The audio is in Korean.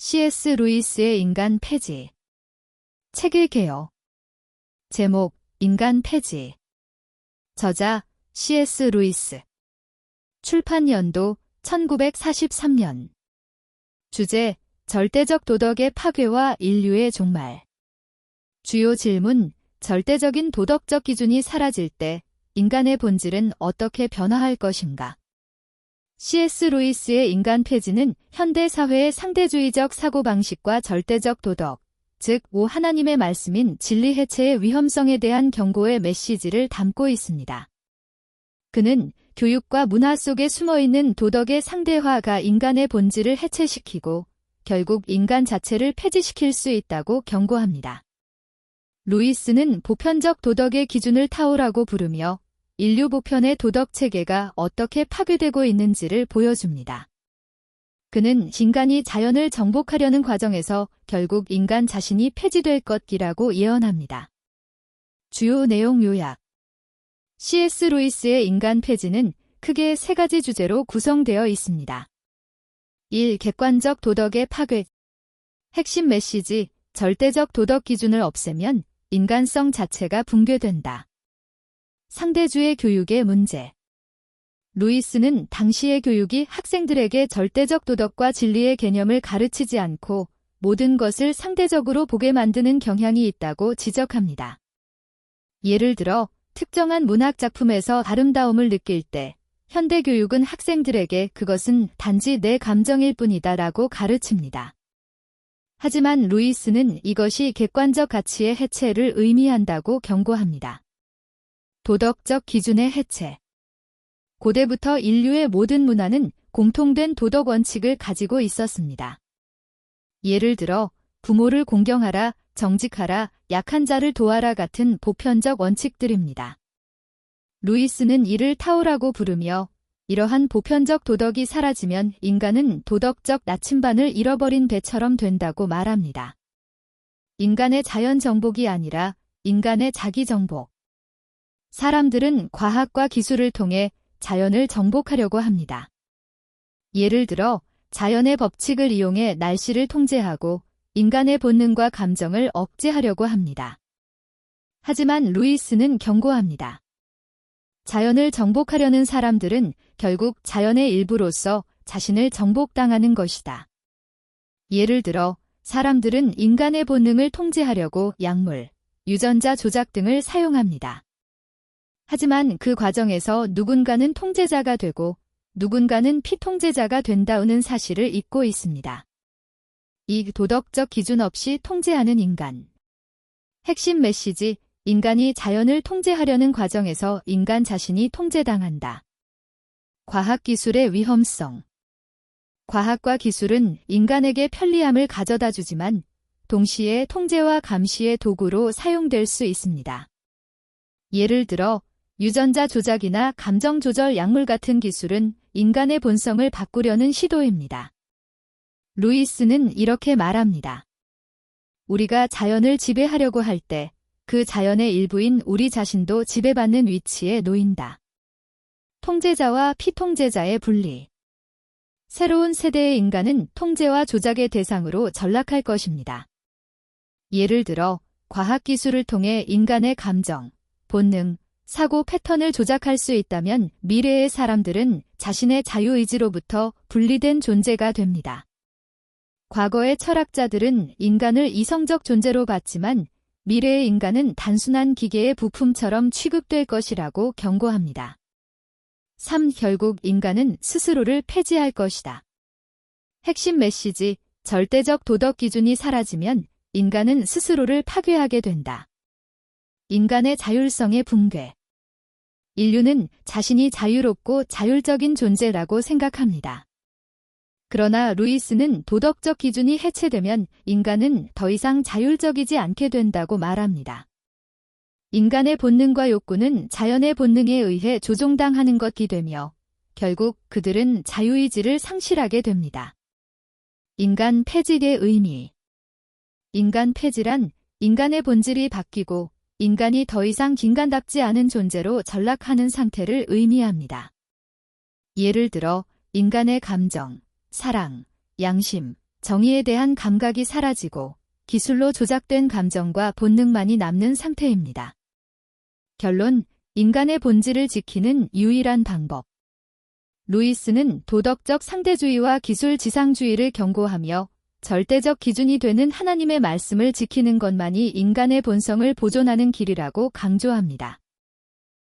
C.S. 루이스의 인간 폐지. 책 읽게요. 제목, 인간 폐지. 저자, C.S. 루이스. 출판 연도, 1943년. 주제, 절대적 도덕의 파괴와 인류의 종말. 주요 질문, 절대적인 도덕적 기준이 사라질 때 인간의 본질은 어떻게 변화할 것인가? C.S. 루이스의 인간 폐지는 현대 사회의 상대주의적 사고방식과 절대적 도덕, 즉 하나님의 말씀인 진리 해체의 위험성에 대한 경고의 메시지를 담고 있습니다. 그는 교육과 문화 속에 숨어있는 도덕의 상대화가 인간의 본질을 해체시키고 결국 인간 자체를 폐지시킬 수 있다고 경고합니다. 루이스는 보편적 도덕의 기준을 타오라고 부르며 인류 보편의 도덕 체계가 어떻게 파괴되고 있는지를 보여줍니다. 그는 인간이 자연을 정복하려는 과정에서 결국 인간 자신이 폐지될 것이라고 예언합니다. 주요 내용 요약. C.S. 루이스의 인간 폐지는 크게 세 가지 주제로 구성되어 있습니다. 1. 객관적 도덕의 파괴. 핵심 메시지, 절대적 도덕 기준을 없애면 인간성 자체가 붕괴된다. 상대주의 교육의 문제. 루이스는 당시의 교육이 학생들에게 절대적 도덕과 진리의 개념을 가르치지 않고 모든 것을 상대적으로 보게 만드는 경향이 있다고 지적합니다. 예를 들어 특정한 문학 작품에서 아름다움을 느낄 때 현대 교육은 학생들에게 그것은 단지 내 감정일 뿐이다라고 가르칩니다. 하지만 루이스는 이것이 객관적 가치의 해체를 의미한다고 경고합니다. 도덕적 기준의 해체. 고대부터 인류의 모든 문화는 공통된 도덕 원칙을 가지고 있었습니다. 예를 들어 부모를 공경하라, 정직하라, 약한 자를 도와라 같은 보편적 원칙들입니다. 루이스는 이를 타오라고 부르며 이러한 보편적 도덕이 사라지면 인간은 도덕적 나침반을 잃어버린 배처럼 된다고 말합니다. 인간의 자연 정복이 아니라 인간의 자기 정복. 사람들은 과학과 기술을 통해 자연을 정복하려고 합니다. 예를 들어 자연의 법칙을 이용해 날씨를 통제하고 인간의 본능과 감정을 억제하려고 합니다. 하지만 루이스는 경고합니다. 자연을 정복하려는 사람들은 결국 자연의 일부로서 자신을 정복당하는 것이다. 예를 들어 사람들은 인간의 본능을 통제하려고 약물, 유전자 조작 등을 사용합니다. 하지만 그 과정에서 누군가는 통제자가 되고 누군가는 피통제자가 된다는 사실을 잊고 있습니다. 이 도덕적 기준 없이 통제하는 인간. 핵심 메시지, 인간이 자연을 통제하려는 과정에서 인간 자신이 통제당한다. 과학기술의 위험성. 과학과 기술은 인간에게 편리함을 가져다 주지만 동시에 통제와 감시의 도구로 사용될 수 있습니다. 예를 들어 유전자 조작이나 감정 조절 약물 같은 기술은 인간의 본성을 바꾸려는 시도입니다. 루이스는 이렇게 말합니다. 우리가 자연을 지배하려고 할 때 그 자연의 일부인 우리 자신도 지배받는 위치에 놓인다. 통제자와 피통제자의 분리. 새로운 세대의 인간은 통제와 조작의 대상으로 전락할 것입니다. 예를 들어 과학기술을 통해 인간의 감정, 본능, 사고 패턴을 조작할 수 있다면 미래의 사람들은 자신의 자유의지로부터 분리된 존재가 됩니다. 과거의 철학자들은 인간을 이성적 존재로 봤지만 미래의 인간은 단순한 기계의 부품처럼 취급될 것이라고 경고합니다. 3. 결국 인간은 스스로를 폐지할 것이다. 핵심 메시지, 절대적 도덕 기준이 사라지면 인간은 스스로를 파괴하게 된다. 인간의 자율성의 붕괴. 인류는 자신이 자유롭고 자율적인 존재라고 생각합니다. 그러나 루이스는 도덕적 기준이 해체되면 인간은 더 이상 자율적이지 않게 된다고 말합니다. 인간의 본능과 욕구는 자연의 본능에 의해 조종당하는 것이 되며 결국 그들은 자유의지를 상실하게 됩니다. 인간 폐지의 의미. 인간 폐지란 인간의 본질이 바뀌고 인간이 더 이상 인간답지 않은 존재로 전락하는 상태를 의미합니다. 예를 들어 인간의 감정, 사랑, 양심, 정의에 대한 감각이 사라지고 기술로 조작된 감정과 본능만이 남는 상태입니다. 결론, 인간의 본질을 지키는 유일한 방법. 루이스는 도덕적 상대주의와 기술 지상주의를 경고하며 절대적 기준이 되는 하나님의 말씀을 지키는 것만이 인간의 본성을 보존하는 길이라고 강조합니다.